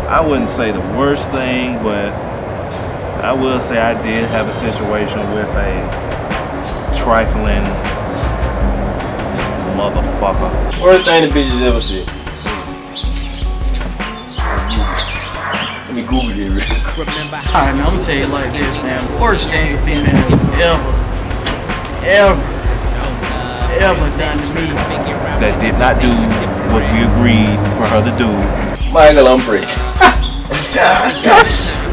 I wouldn't say the worst thing, but I will say I did have a situation with a trifling motherfucker. Worst thing the bitches ever said. Let me Google it real quick. Alright, man, I'm gonna tell you like this, man. Worst thing a female ever done to me. That did not do what we agreed for her to do. Michael, I'm pretty.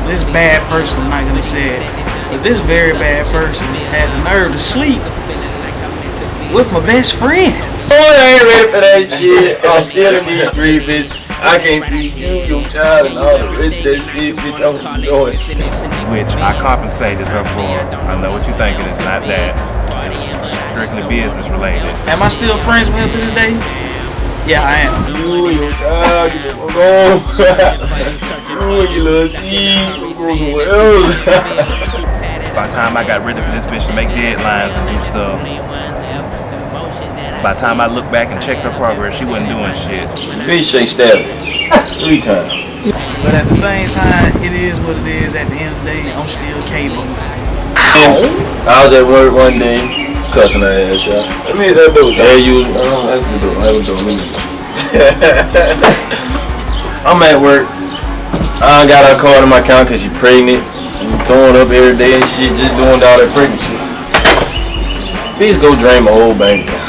This bad person, I'm not gonna say it, but this very bad person had the nerve to sleep with my best friend. Oh, I ain't ready for that shit. I'm still in these three, bitch. I can't feed you, your child, and all the rest of that shit, bitch. I'm doing. Which I compensated her for. I know what you're thinking, it's not that. It's strictly business related. Am I still friends with him to this day? Yeah, I am. You and your child, you go. You and your little seed, go somewhere else. By the time I got ready for this bitch to make deadlines and do stuff, by the time I looked back and checked her progress, she wasn't doing shit. Bitch, they stabbed it 3 times. But at the same time, it is what it is. At the end of the day, I'm still capable. I was at work one day, cussing her ass, y'all. Let me hit that door, Yeah, you. I don't know. I'm at work. I got her card in my account because she pregnant. And throwing up every day and shit, just doing all that pregnant shit. Please go drain my whole bank account.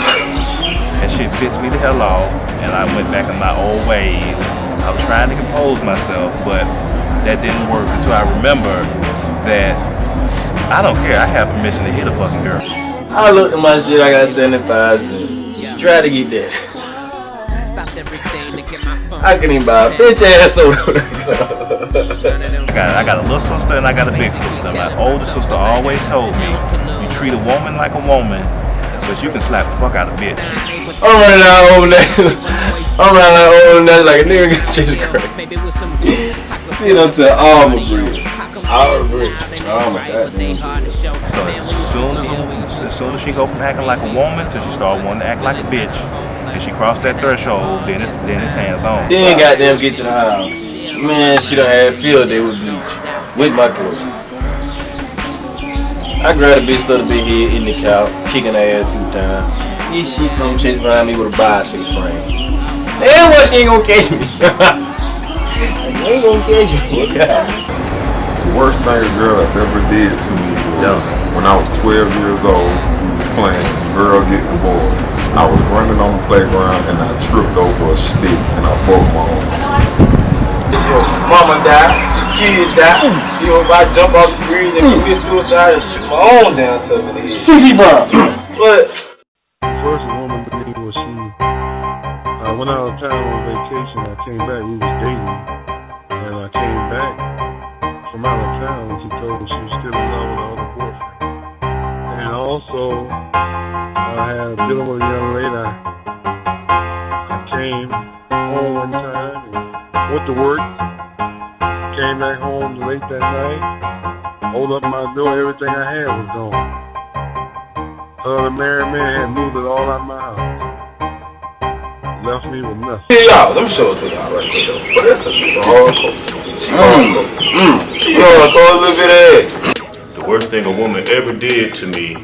That shit pissed me the hell off, and I went back in my old ways. I was trying to compose myself, but that didn't work until I remember that I don't care, I have permission to hit a fucking girl. I looked at my shit, I got 75 cents. Try to get that. I couldn't even buy a bitch ass soda. I got a little sister and I got a big sister. My older sister always told me, you treat a woman like a woman, but you can slap the fuck out of a bitch. I'm running out over there. I'm running out over there like a nigga got chased crack. You know, to all my breed. All my breed. Oh my God. So as soon as she go from acting like a woman till she start wanting to act like a bitch, and she crossed that threshold, then it's hands on. Then goddamn get to the house. Man, she done had field day with bleach. With my clothes. I grabbed a bitch, stuck a big head in the couch, kicking her ass 2 times. This shit come chase behind me with a bicycle frame. Damn, what she ain't gonna catch me. She ain't gonna catch me. The worst thing a girl ever did to me was when I was 12 years old, we was playing girl getting bored. I was running on the playground and I tripped over a stick and I broke my arm. Your mama died, your kid died. You know, if I jump off the bridge and commit suicide and shoot my own damn self in the head. Sushi bro. But first woman to me was she. When I was out of town on vacation, I came back. We was dating, and I came back from out of town, and she told me she was still in love with her other boyfriend. And also, I had dealing with a young lady. I came home one time and went to work. Came back home late that night. Hold up my door. Everything I had was gone. The married man had moved it all out of my house. Left me with nothing. yeah, y'all, let me show it to y'all right quick though. But that's a hardcore. She hardcore. She hardcore a little bit of The worst thing a woman ever did to me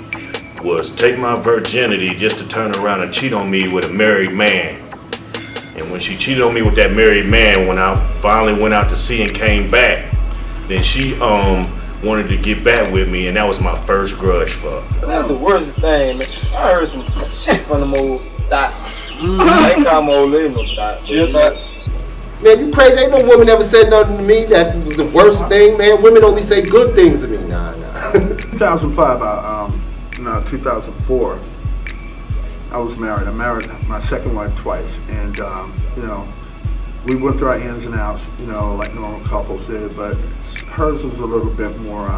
was take my virginity just to turn around and cheat on me with a married man. And when she cheated on me with that married man, when I finally went out to sea and came back, then she wanted to get back with me, and that was my first grudge fuck. That's the worst thing, man. I heard some shit from them old doc. I ain't call my old lady no doc. Man, you crazy. Ain't no woman ever said nothing to me that was the worst thing, man. Women only say good things to me. Nah. 2005, 2004, I was married. I married my second wife twice. And, we went through our ins and outs, like normal couples did, but hers was a little bit more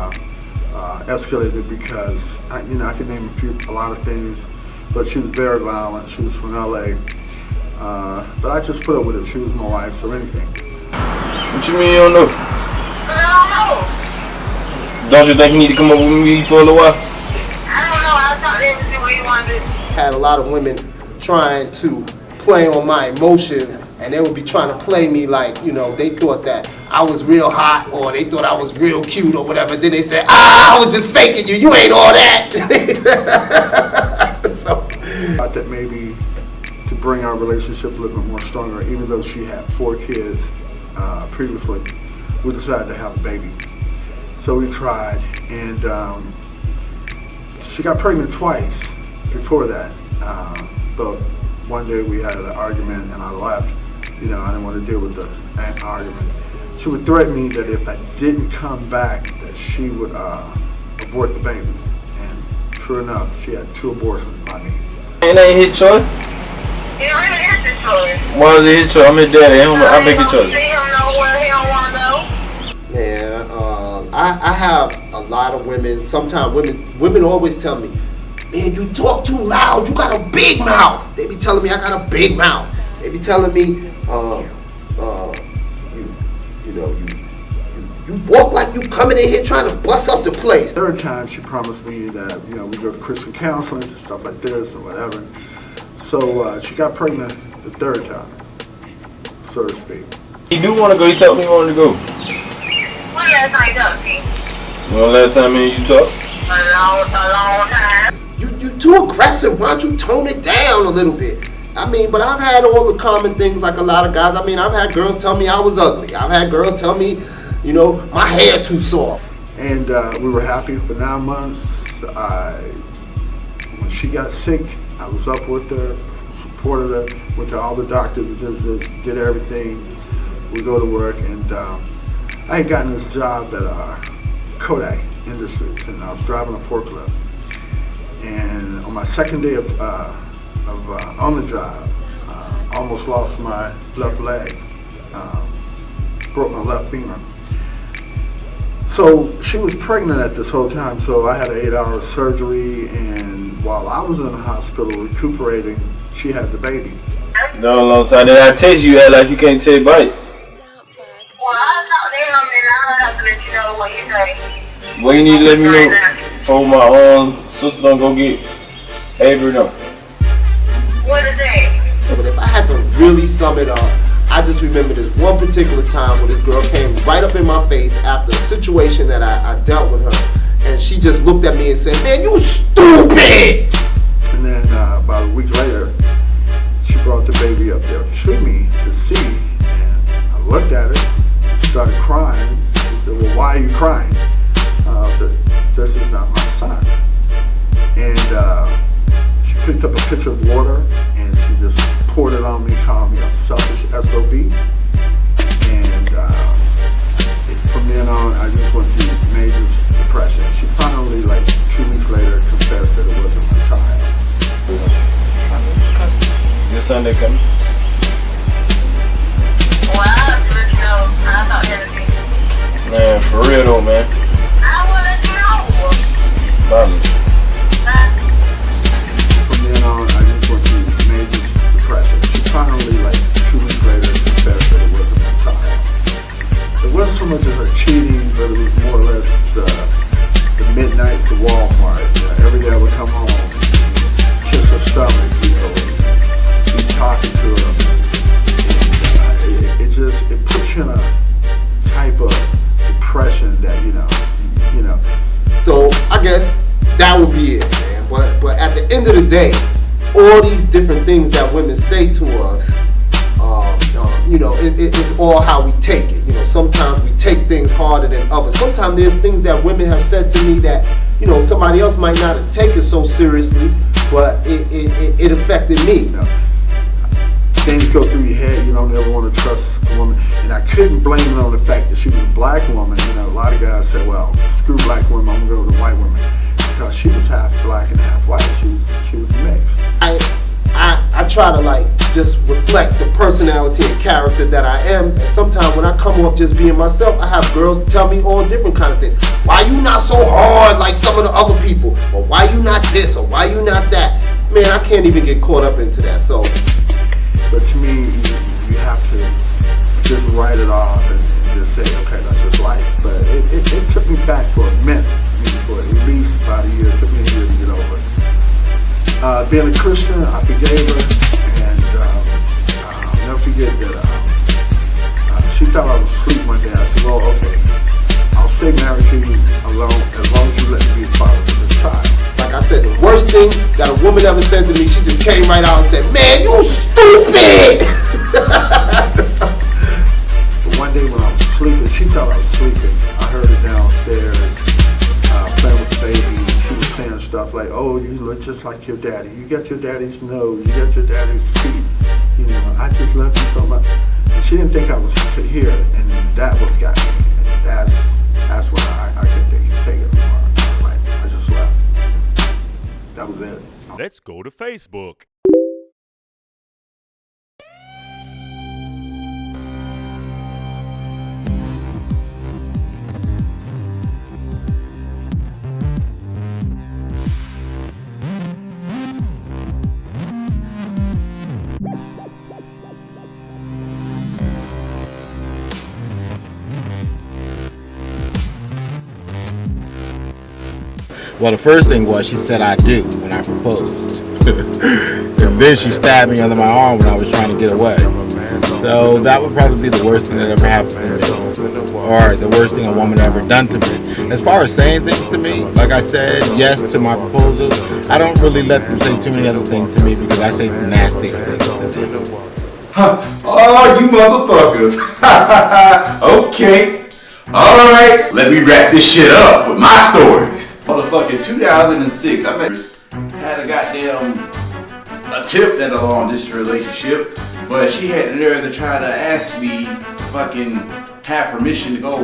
escalated because, I could name a lot of things, but she was very violent. She was from LA. But I just put up with it. She was my wife, so anything. What you mean you don't know? I don't know. Don't you think you need to come up with me for a little while? I don't know. I thought everything what you wanted. Had a lot of women trying to play on my emotions and they would be trying to play me like, you know, they thought that I was real hot or they thought I was real cute or whatever. Then they said, I was just faking you. You ain't all that. So I thought that maybe to bring our relationship a little bit more stronger, even though she had 4 kids previously, we decided to have a baby. So we tried, and she got pregnant twice before that. But one day we had an argument and I left. You know, I didn't want to deal with the argument. She would threaten me that if I didn't come back, that she would abort the babies. And sure enough, she had 2 abortions by me. Ain't that his choice? It really is his choice. Why is it his choice? I'm his daddy. I make a choice. See him nowhere he don't want to go. man, I have a lot of women. Sometimes women always tell me, man, you talk too loud. You got a big mouth. They be telling me I got a big mouth. They be telling me, you walk like you coming in here trying to bust up the place. Third time she promised me that, you know, we go to Christian counseling and stuff like this and whatever. So she got pregnant the 3rd time, so to speak. He do want to go. He told me he wanted to go. When last time you talked to me? Well, last time me and you talked? A long time. You too aggressive. Why don't you tone it down a little bit? I mean, but I've had all the common things like a lot of guys. I mean, I've had girls tell me I was ugly. I've had girls tell me, you know, my hair too soft. And we were happy for 9 months. When she got sick, I was up with her, supported her, went to all the doctor's visits, did everything. We go to work, and I had gotten this job at Kodak Industries, and I was driving a forklift. And on my 2nd day on the job, I almost lost my left leg, broke my left femur. So she was pregnant at this whole time, so I had an 8-hour surgery, and while I was in the hospital recuperating, she had the baby. No, long time. Then I text you, like you can't take bite. Well, I'll talk to him and I'll have to let you know what you say. Well, you need to let me know before my own sister don't go get Avery though. What is that? But if I had to really sum it up, I just remember this one particular time where this girl came right up in my face after a situation that I dealt with her, and she just looked at me and said, "Man, you stupid!" And then about a week later, she brought the baby up there to me to see, and I looked at it, started crying. She said, "Well, why are you crying?" I said, "This is not my son." And she picked up a pitcher of water and she just poured it on me, called me a selfish SOB. And from then on, I just went through major depression. She finally, like 2 weeks later, confessed that it wasn't my child. Your Sunday coming? Well, I'll have to let you know. I'll talk to him. Man, for real though, man. I will let you know. Bye. From then on, I just went through major depression. She finally, like 2 weeks later, confessed that it wasn't my child. It wasn't so much of her cheating, but it was more or less the midnights to Walmart. You know, every day I would come home, kiss her stomach, you know, be talking to her. And, it puts you in a type of depression that, you know. So I guess that would be it, man. But at the end of the day, all these different things that women say to us, you know, it's all how we take it. You know, sometimes we take things harder than others. Sometimes there's things that women have said to me that, you know, somebody else might not have taken so seriously, but it affected me. You know, things go through your head. You don't ever want to trust a woman. And I couldn't blame it on the fact that she was a black woman. You know, a lot of guys say, well, screw black women, I'm going to go with a white woman. Because she was half black and half white. She was mixed. I try to like just reflect the personality and character that I am, and sometimes when I come off just being myself, I have girls tell me all different kind of things. Why you not so hard like some of the other people? Or why you not this? Or why you not that? Man, I can't even get caught up into that. So, but to me, you have to just write it off and just say, okay, that's just life. But it took me back for a minute. I mean, for at least about a year. It took me a year to get over it. Being a Christian, I forgave her, and I'll never forget that she thought I was asleep one day. I said, well, okay, I'll stay married to you alone as long as you let me be a father to this child. Like I said, the worst thing that a woman ever said to me, she just came right out and said, man, you stupid! But one day when I was sleeping, she thought I was sleeping. I heard her downstairs playing with the baby. She was saying stuff like, oh, you look just like your daddy. You got your daddy's nose. You got your daddy's feet. You know, I just love you so much. And she didn't think I could hear it, and that was got me. And that's when I couldn't take it anymore. Like, I just left. That was it. Let's go to Facebook. Well, the first thing was she said I do when I proposed. And then she stabbed me under my arm when I was trying to get away. So that would probably be the worst thing that ever happened to me. Or the worst thing a woman ever done to me. As far as saying things to me, like I said yes to my proposal, I don't really let them say too many other things to me because I say nastier things to them. Oh, you motherfuckers. Okay. Alright, let me wrap this shit up with my stories. Motherfucking 2006, I had a goddamn attempt at a long distance relationship, but she had the nerve to try to ask me to fucking have permission to go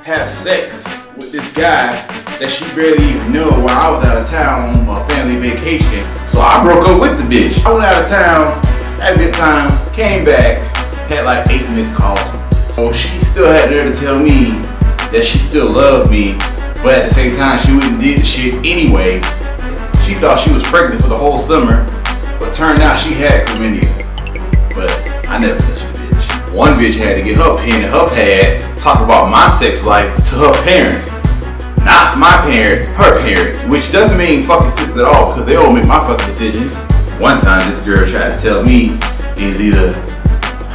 have sex with this guy that she barely even knew while I was out of town on a family vacation. So I broke up with the bitch. I went out of town, had a good time, came back, had like 8 missed calls. So she still had the nerve to tell me that she still loved me, but at the same time she wouldn't do the shit anyway. She thought she was pregnant for the whole summer, but turned out she had chlamydia. But I never touched a bitch. One bitch had to get her pen and her pad, talk about my sex life to her parents. Not my parents, her parents, which doesn't mean fucking sense at all because they all make my fucking decisions. One time this girl tried to tell me it's either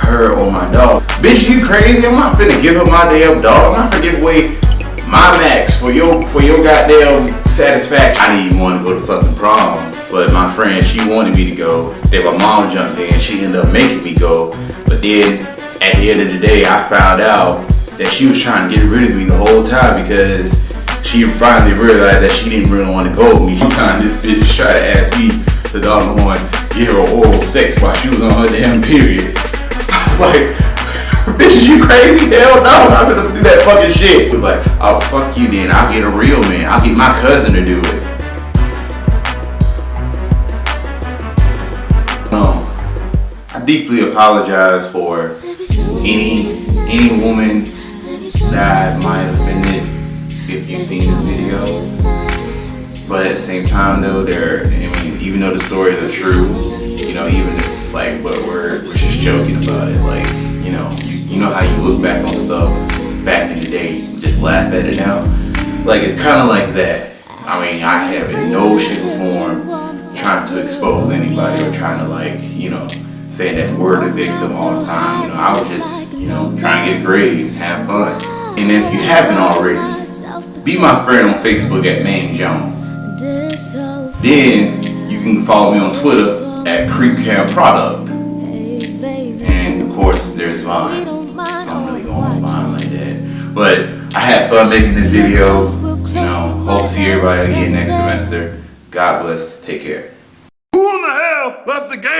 her or my dog. Bitch, you crazy? I'm not finna give up my damn dog. I'm not finna give away my max for your goddamn satisfaction. I didn't even want to go to fucking prom, but my friend, she wanted me to go. Then my mom jumped in. She ended up making me go. But then at the end of the day, I found out that she was trying to get rid of me the whole time because she finally realized that she didn't really want to go with me. Sometimes this bitch tried to ask me to doggone give her oral sex while she was on her damn period. I was like, bitch, is you crazy? Hell no, I'm not gonna do that fucking shit. It was like, oh, fuck you then. I'll get a real man. I'll get my cousin to do it. I deeply apologize for any woman that I might have offended if you've seen this video. But at the same time though, even though the stories are true, you know, even if, like, but we're just joking about it, like, you know how you look back on stuff back in the day, you just laugh at it now. Like, it's kind of like that. I mean, I have in no shape or form trying to expose anybody or trying to, like, you know, saying that we're the victim all the time. You know, I was just, you know, trying to get great and have fun. And if you haven't already, be my friend on Facebook at Man Jones. Then you can follow me on Twitter at CreepCamProduct. And of course, there's Vine. I don't really go on Vine like that. But I had fun making this video. You know, hope to see everybody again next semester. God bless. Take care. Who in the hell left the game?